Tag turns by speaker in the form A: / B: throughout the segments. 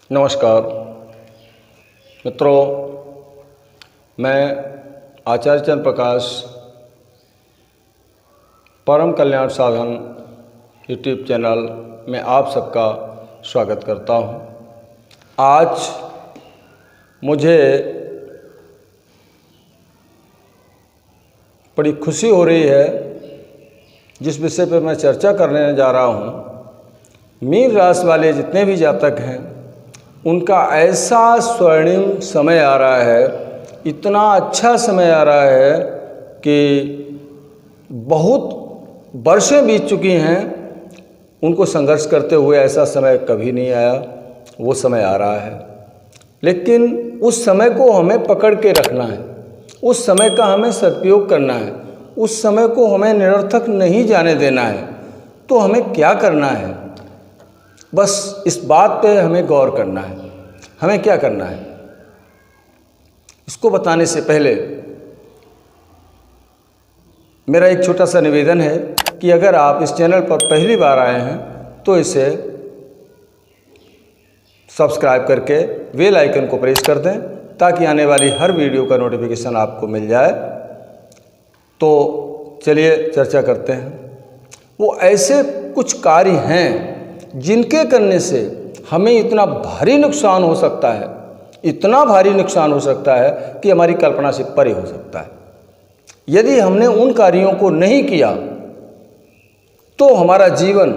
A: नमस्कार मित्रों, मैं आचार्य चंद्र प्रकाश परम कल्याण साधन यूट्यूब चैनल में आप सबका स्वागत करता हूं। आज मुझे बड़ी खुशी हो रही है जिस विषय पर मैं चर्चा करने जा रहा हूं। मीन राशि वाले जितने भी जातक हैं उनका ऐसा स्वर्णिम समय आ रहा है, इतना अच्छा समय आ रहा है कि बहुत वर्षें बीत चुकी हैं, उनको संघर्ष करते हुए ऐसा समय कभी नहीं आया। वो समय आ रहा है, लेकिन उस समय को हमें पकड़ के रखना है, उस समय का हमें सदुपयोग करना है, उस समय को हमें निरर्थक नहीं जाने देना है। तो हमें क्या करना है, बस इस बात पे हमें गौर करना है। हमें क्या करना है, इसको बताने से पहले मेरा एक छोटा सा निवेदन है कि अगर आप इस चैनल पर पहली बार आए हैं तो इसे सब्सक्राइब करके बेल आइकन को प्रेस कर दें ताकि आने वाली हर वीडियो का नोटिफिकेशन आपको मिल जाए। तो चलिए चर्चा करते हैं। वो ऐसे कुछ कार्य हैं जिनके करने से हमें इतना भारी नुकसान हो सकता है, इतना भारी नुकसान हो सकता है कि हमारी कल्पना से परे हो सकता है। यदि हमने उन कार्यों को नहीं किया तो हमारा जीवन,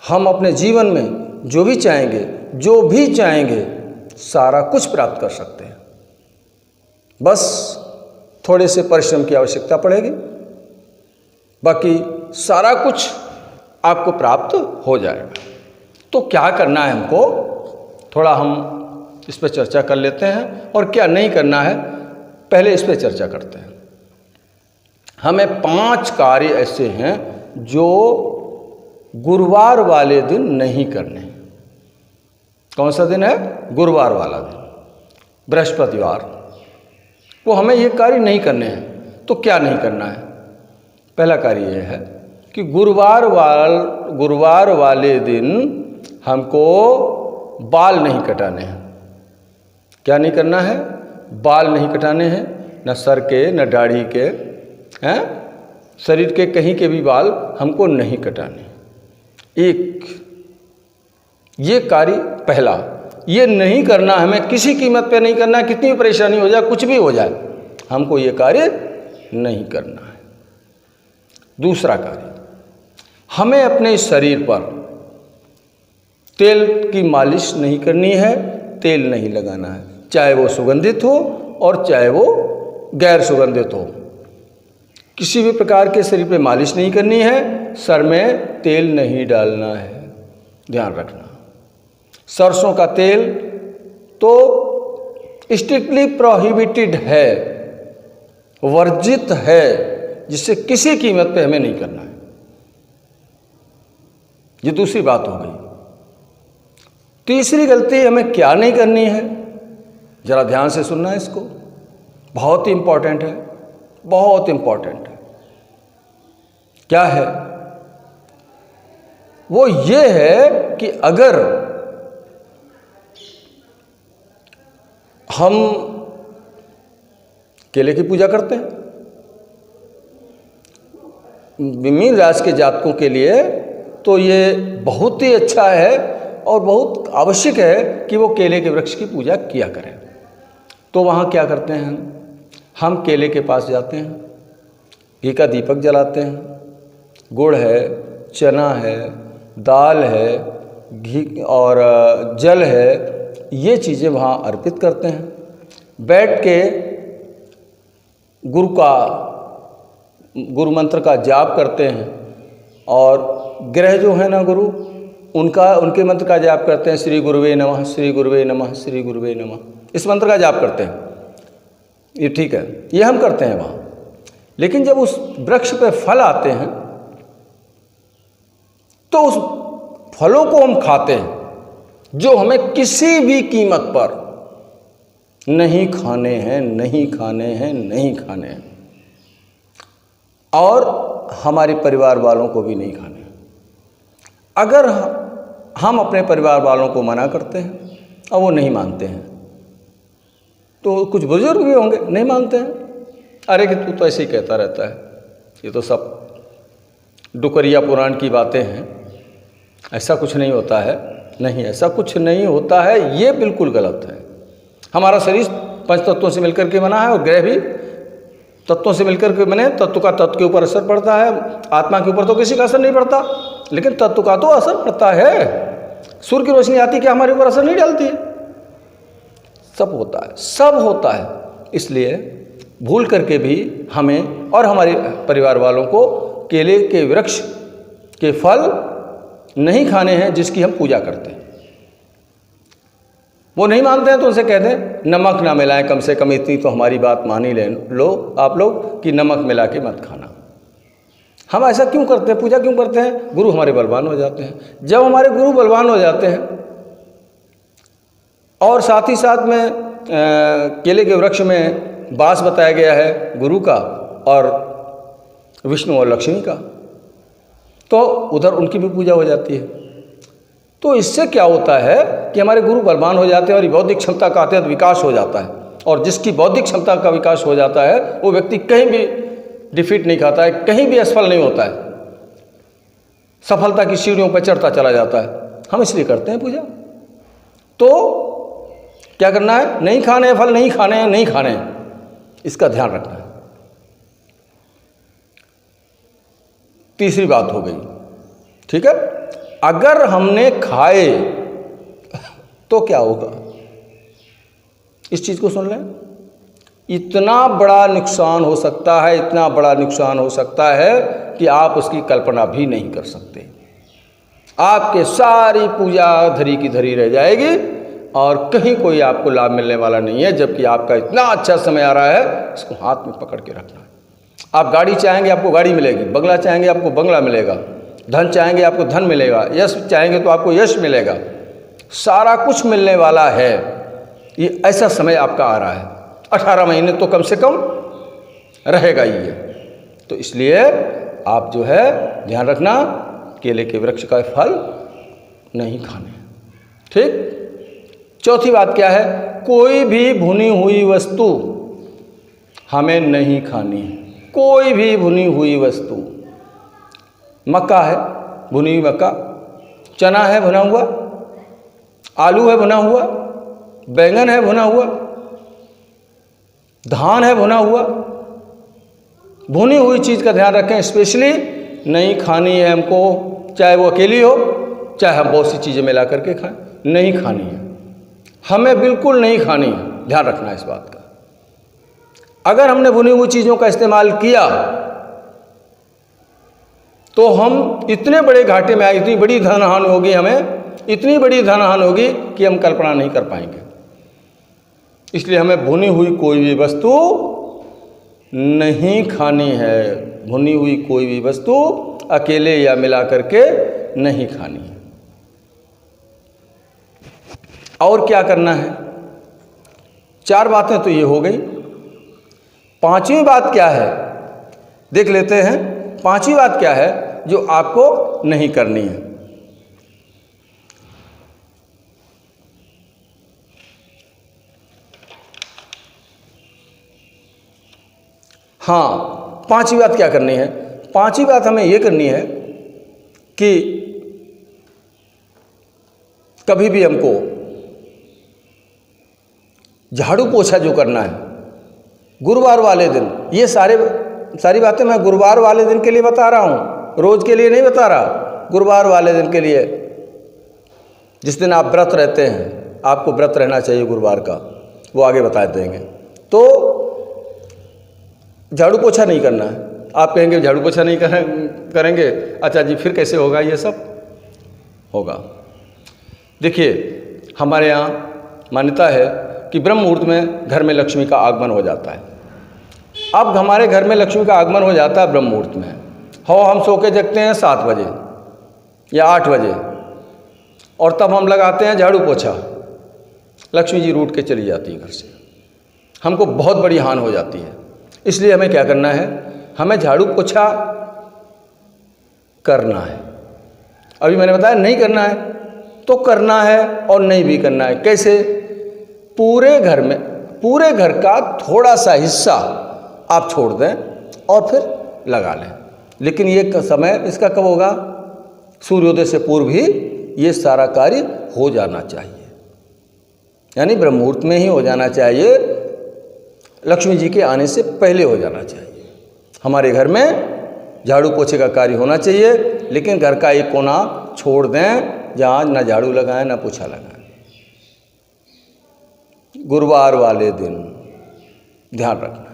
A: हम अपने जीवन में जो भी चाहेंगे सारा कुछ प्राप्त कर सकते हैं। बस थोड़े से परिश्रम की आवश्यकता पड़ेगी, बाकी सारा कुछ आपको प्राप्त हो जाएगा। तो क्या करना है हमको, थोड़ा हम इस पर चर्चा कर लेते हैं। और क्या नहीं करना है पहले इस पर चर्चा करते हैं। हमें 5 कार्य ऐसे हैं जो गुरुवार वाले दिन नहीं करने हैं। कौन सा दिन है? गुरुवार वाला दिन, बृहस्पतिवार। वो हमें ये कार्य नहीं करने हैं। तो क्या नहीं करना है? पहला कार्य यह है कि गुरुवार वाले दिन हमको बाल नहीं कटाने हैं। क्या नहीं करना है? बाल नहीं कटाने हैं, न सर के न दाढ़ी के, हैं शरीर के कहीं के भी बाल हमको नहीं कटाने। एक ये कार्य पहला, ये नहीं करना, हमें किसी कीमत पे नहीं करना है। कितनी भी परेशानी हो जाए, कुछ भी हो जाए, हमको ये कार्य नहीं करना है। दूसरा कार्य, हमें अपने शरीर पर तेल की मालिश नहीं करनी है, तेल नहीं लगाना है, चाहे वो सुगंधित हो और चाहे वो गैर सुगंधित हो। किसी भी प्रकार के शरीर पे मालिश नहीं करनी है, सर में तेल नहीं डालना है, ध्यान रखना। सरसों का तेल तो स्ट्रिक्टली प्रोहिबिटेड है, वर्जित है, जिससे किसी कीमत पे हमें नहीं करना है। ये दूसरी बात हो गई। तीसरी गलती हमें क्या नहीं करनी है, जरा ध्यान से सुनना है इसको, बहुत ही इंपॉर्टेंट है, बहुत इंपॉर्टेंट है। क्या है वो? ये है कि अगर हम केले की पूजा करते हैं, मीन राशि के जातकों के लिए तो ये बहुत ही अच्छा है और बहुत आवश्यक है कि वो केले के वृक्ष की पूजा किया करें। तो वहाँ क्या करते हैं, हम केले के पास जाते हैं, घी का दीपक जलाते हैं, गुड़ है, चना है, दाल है, घी और जल है, ये चीज़ें वहाँ अर्पित करते हैं। बैठ के गुरु मंत्र का जाप करते हैं और ग्रह जो है ना गुरु, उनके मंत्र का जाप करते हैं। श्री गुरुवे नमः, श्री गुरुवे नमः, श्री गुरुवे नमः, इस मंत्र का जाप करते हैं। ये ठीक है, ये हम करते हैं वहाँ। लेकिन जब उस वृक्ष पे फल आते हैं तो उस फलों को हम खाते हैं जो हमें किसी भी कीमत पर नहीं खाने हैं, नहीं खाने हैं, नहीं खाने हैं, और हमारे परिवार वालों को भी नहीं खाने। अगर हम अपने परिवार वालों को मना करते हैं और वो नहीं मानते हैं। तो कुछ बुजुर्ग भी होंगे नहीं मानते हैं, अरे कि तू तो ऐसे ही कहता रहता है, ये तो सब डुकरिया पुराण की बातें हैं, ऐसा कुछ नहीं होता है। नहीं, ऐसा कुछ नहीं होता है, ये बिल्कुल गलत है। हमारा शरीर पंच तत्वों से मिलकर के बना है और ग्रह भी तत्वों से मिलकर के बने। तत्व का तत्व के ऊपर असर पड़ता है, आत्मा के ऊपर तो किसी का असर नहीं पड़ता, लेकिन तत्व का तो असर पड़ता है। सूर्य की रोशनी आती क्या हमारे ऊपर असर नहीं डालती है? सब होता है, सब होता है। इसलिए भूल करके भी हमें और हमारे परिवार वालों को केले के वृक्ष के फल नहीं खाने हैं जिसकी हम पूजा करते हैं। वो नहीं मानते हैं तो उनसे कह दें नमक ना मिलाएं, कम से कम इतनी तो हमारी बात मान ही लो आप लोग कि नमक मिला के मत खाना। हम ऐसा क्यों करते हैं, पूजा क्यों करते हैं? गुरु हमारे बलवान हो जाते हैं। जब हमारे गुरु बलवान हो जाते हैं और साथ ही साथ में केले के वृक्ष में बास बताया गया है गुरु का और विष्णु और लक्ष्मी का, तो उधर उनकी भी पूजा हो जाती है। तो इससे क्या होता है कि हमारे गुरु बलवान हो जाते हैं और बौद्धिक क्षमता का अत्यंत विकास हो जाता है। और जिसकी बौद्धिक क्षमता का विकास हो जाता है वो व्यक्ति कहीं भी डिफीट नहीं खाता है, कहीं भी असफल नहीं होता है, सफलता की सीढ़ियों पर चढ़ता चला जाता है। हम इसलिए करते हैं पूजा। तो क्या करना है? नहीं खाने हैं फल, नहीं खाने हैं, नहीं खाने हैं, इसका ध्यान रखना है। तीसरी बात हो गई, ठीक है। अगर हमने खाए तो क्या होगा, इस चीज को सुन लें। इतना बड़ा नुकसान हो सकता है, इतना बड़ा नुकसान हो सकता है कि आप उसकी कल्पना भी नहीं कर सकते। आपके सारी पूजा धरी की धरी रह जाएगी और कहीं कोई आपको लाभ मिलने वाला नहीं है, जबकि आपका इतना अच्छा समय आ रहा है, इसको हाथ में पकड़ के रखना है। आप गाड़ी चाहेंगे आपको गाड़ी मिलेगी, बंगला चाहेंगे आपको बंगला मिलेगा, धन चाहेंगे आपको धन मिलेगा, यश चाहेंगे तो आपको यश मिलेगा, सारा कुछ मिलने वाला है। ये ऐसा समय आपका आ रहा है, 18 महीने तो कम से कम रहेगा ही ये। तो इसलिए आप जो है ध्यान रखना, केले के वृक्ष का फल नहीं खाने, ठीक। चौथी बात क्या है? कोई भी भुनी हुई वस्तु हमें नहीं खानी है। कोई भी भुनी हुई वस्तु, मक्का है भुनी हुई मक्का, चना है भुना हुआ, आलू है भुना हुआ, बैंगन है भुना हुआ, धान है भुना हुआ, भुनी हुई चीज़ का ध्यान रखें। स्पेशली नहीं खानी है हमको, चाहे वो अकेली हो चाहे हम बहुत सी चीज़ें मिला करके खाएं, नहीं खानी है, हमें बिल्कुल नहीं खानी है। ध्यान रखना है इस बात का। अगर हमने भुनी हुई चीज़ों का इस्तेमाल किया तो हम इतने बड़े घाटे में आए, इतनी बड़ी धन हानि होगी, हमें इतनी बड़ी धन हानि होगी कि हम कल्पना नहीं कर पाएंगे। इसलिए हमें भुनी हुई कोई भी वस्तु नहीं खानी है। भुनी हुई कोई भी वस्तु अकेले या मिला करके नहीं खानी है। और क्या करना है? 4 बातें तो ये हो गई। 5वीं बात क्या है देख लेते हैं। 5वीं बात क्या है जो आपको नहीं करनी है? हाँ, 5वीं बात क्या करनी है? 5वीं बात हमें ये करनी है कि कभी भी हमको झाड़ू पोछा जो करना है गुरुवार वाले दिन, ये सारी बातें मैं गुरुवार वाले दिन के लिए बता रहा हूँ, रोज के लिए नहीं बता रहा। गुरुवार वाले दिन के लिए, जिस दिन आप व्रत रहते हैं, आपको व्रत रहना चाहिए गुरुवार का, वो आगे बता देंगे। तो झाड़ू पोछा नहीं करना है। आप कहेंगे झाड़ू पोछा नहीं करेंगे, अच्छा जी फिर कैसे होगा? ये सब होगा। देखिए, हमारे यहाँ मान्यता है कि ब्रह्म मुहूर्त में घर में लक्ष्मी का आगमन हो जाता है। अब हमारे घर में लक्ष्मी का आगमन हो जाता है ब्रह्म मुहूर्त में। हम सो के जगते हैं 7 बजे या 8 बजे, और तब हम लगाते हैं झाड़ू पोछा। लक्ष्मी जी रूठ के चली जाती है घर से, हमको बहुत बड़ी हानि हो जाती है। इसलिए हमें क्या करना है? हमें झाड़ू पोछा करना है। अभी मैंने बताया नहीं करना है, तो करना है और नहीं भी करना है। कैसे? पूरे घर का थोड़ा सा हिस्सा आप छोड़ दें और फिर लगा लें। लेकिन ये समय इसका कब होगा? सूर्योदय से पूर्व ही ये सारा कार्य हो जाना चाहिए, यानी ब्रह्म मुहूर्त में ही हो जाना चाहिए, लक्ष्मी जी के आने से पहले हो जाना चाहिए। हमारे घर में झाड़ू पोछे का कार्य होना चाहिए, लेकिन घर का एक कोना छोड़ दें जहाँ ना झाड़ू लगाएं ना पोछा लगाएं। गुरुवार वाले दिन ध्यान रखना है।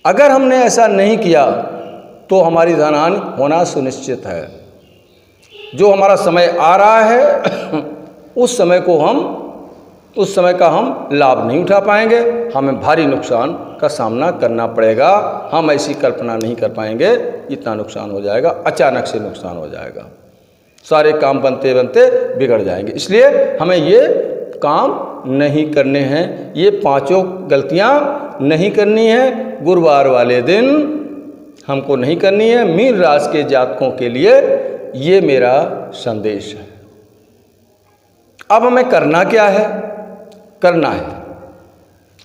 A: अगर हमने ऐसा नहीं किया तो हमारी धनहानि होना सुनिश्चित है। जो हमारा समय आ रहा है उस समय का हम लाभ नहीं उठा पाएंगे, हमें भारी नुकसान का सामना करना पड़ेगा। हम ऐसी कल्पना नहीं कर पाएंगे, इतना नुकसान हो जाएगा, अचानक से नुकसान हो जाएगा, सारे काम बनते बनते बिगड़ जाएंगे। इसलिए हमें ये काम नहीं करने हैं, ये 5 गलतियां नहीं करनी है। गुरुवार वाले दिन हमको नहीं करनी है। मीन राशि के जातकों के लिए ये मेरा संदेश है। अब हमें करना क्या है? करना है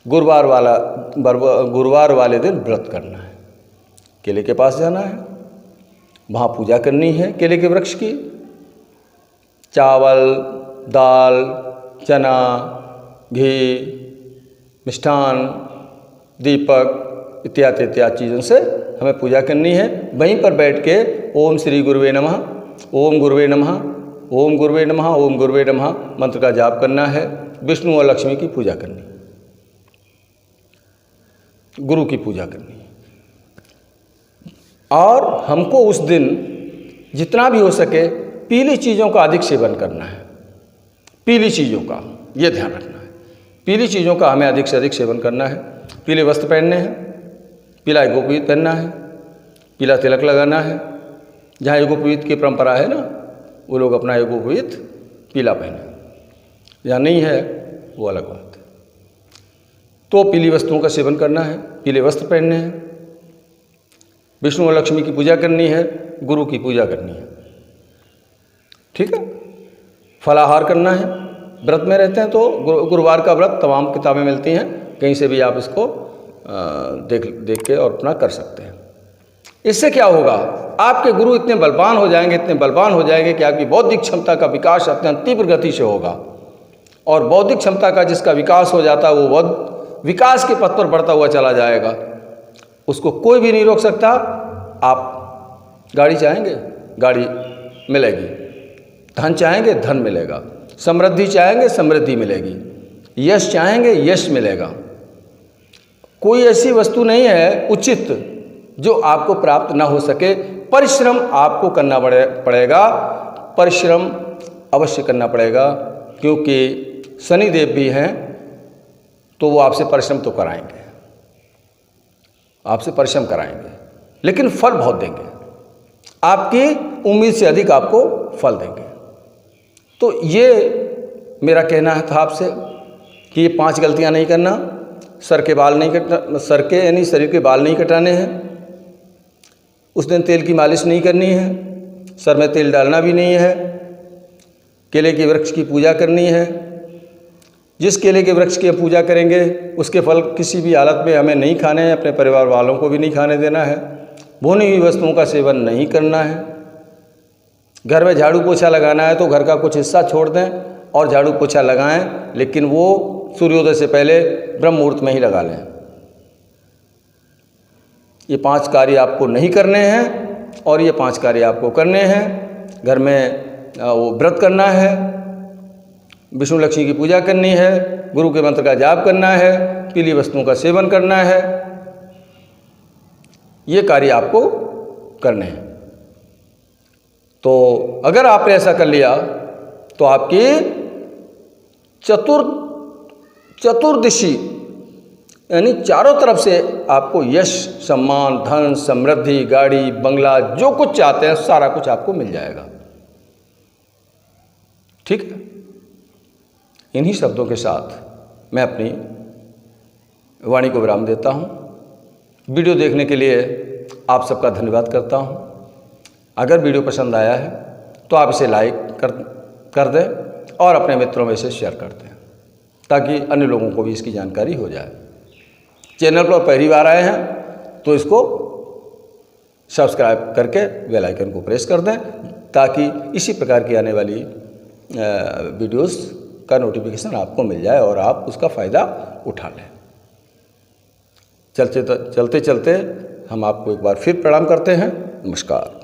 A: गुरुवार वाले दिन व्रत करना है, केले के पास जाना है, वहाँ पूजा करनी है केले के वृक्ष की। चावल, दाल, चना, घी, मिष्ठान, दीपक इत्यादि चीज़ों से हमें पूजा करनी है। वहीं पर बैठ के ओम श्री गुरुवे नमः, ओम गुरुवे नमः, ओम गुरुवे नमः, ओम गुरुवे नमः मंत्र का जाप करना है। विष्णु और लक्ष्मी की पूजा करनी, गुरु की पूजा करनी है। और हमको उस दिन जितना भी हो सके पीली चीज़ों का अधिक सेवन करना है। पीली चीज़ों का ये ध्यान रखना है, पीली चीज़ों का हमें अधिक से अधिक सेवन करना है। पीले वस्त्र पहनने हैं, पीला यज्ञोपवीत पहनना है, पीला तिलक लगाना है। जहाँ यज्ञोपवीत की परंपरा है ना, वो लोग अपना यज्ञोपवीत पीला पहने, जहाँ नहीं है वो अलग बात है। तो पीली वस्तुओं का सेवन करना है, पीले वस्त्र पहनने हैं, विष्णु और लक्ष्मी की पूजा करनी है, गुरु की पूजा करनी है। ठीक है। फलाहार करना है। व्रत में रहते हैं तो गुरुवार का व्रत तमाम किताबें मिलती हैं, कहीं से भी आप इसको देख के और अपना कर सकते हैं। इससे क्या होगा? आपके गुरु इतने बलवान हो जाएंगे कि आपकी बौद्धिक क्षमता का विकास अत्यंत तीव्र गति से होगा। और बौद्धिक क्षमता का जिसका विकास हो जाता है वो बहुत विकास के पथ पर बढ़ता हुआ चला जाएगा, उसको कोई भी नहीं रोक सकता। आप गाड़ी चाहेंगे, गाड़ी मिलेगी, धन चाहेंगे, धन मिलेगा, समृद्धि चाहेंगे, समृद्धि मिलेगी, यश चाहेंगे, यश मिलेगा। कोई ऐसी वस्तु नहीं है उचित जो आपको प्राप्त ना हो सके। परिश्रम आपको करना पड़ेगा, परिश्रम अवश्य करना पड़ेगा, क्योंकि शनिदेव भी हैं तो वो आपसे परिश्रम तो कराएंगे, आपसे परिश्रम कराएंगे, लेकिन फल बहुत देंगे, आपकी उम्मीद से अधिक आपको फल देंगे। तो ये मेरा कहना था आपसे कि ये 5 गलतियां नहीं करना। सर के बाल नहीं कटना, सर के यानी शरीर के बाल नहीं कटाने हैं। उस दिन तेल की मालिश नहीं करनी है, सर में तेल डालना भी नहीं है। केले के वृक्ष की पूजा करनी है। जिस केले के वृक्ष की पूजा करेंगे उसके फल किसी भी हालत में हमें नहीं खाने हैं, अपने परिवार वालों को भी नहीं खाने देना है। भुनी हुई वस्तुओं का सेवन नहीं करना है। घर में झाड़ू पोछा लगाना है तो घर का कुछ हिस्सा छोड़ दें और झाड़ू पोछा लगाएं, लेकिन वो सूर्योदय से पहले ब्रह्म मुहूर्त में ही लगा लें। ये 5 कार्य आपको नहीं करने हैं और ये 5 कार्य आपको करने हैं। घर में वो व्रत करना है, विष्णु लक्ष्मी की पूजा करनी है, गुरु के मंत्र का जाप करना है, पीली वस्तुओं का सेवन करना है। ये कार्य आपको करने हैं। तो अगर आपने ऐसा कर लिया तो आपकी चतुर्दिशी यानी चारों तरफ से आपको यश, सम्मान, धन, समृद्धि, गाड़ी, बंगला, जो कुछ चाहते हैं सारा कुछ आपको मिल जाएगा। ठीक है। इन्हीं शब्दों के साथ मैं अपनी वाणी को विराम देता हूँ। वीडियो देखने के लिए आप सबका धन्यवाद करता हूँ। अगर वीडियो पसंद आया है तो आप इसे लाइक कर दें और अपने मित्रों में इसे शेयर कर दें ताकि अन्य लोगों को भी इसकी जानकारी हो जाए। चैनल पर पहली बार आए हैं तो इसको सब्सक्राइब करके बेल आइकन को प्रेस कर दें ताकि इसी प्रकार की आने वाली वीडियोस का नोटिफिकेशन आपको मिल जाए और आप उसका फ़ायदा उठा लें। चलते चलते हम आपको एक बार फिर प्रणाम करते हैं। नमस्कार।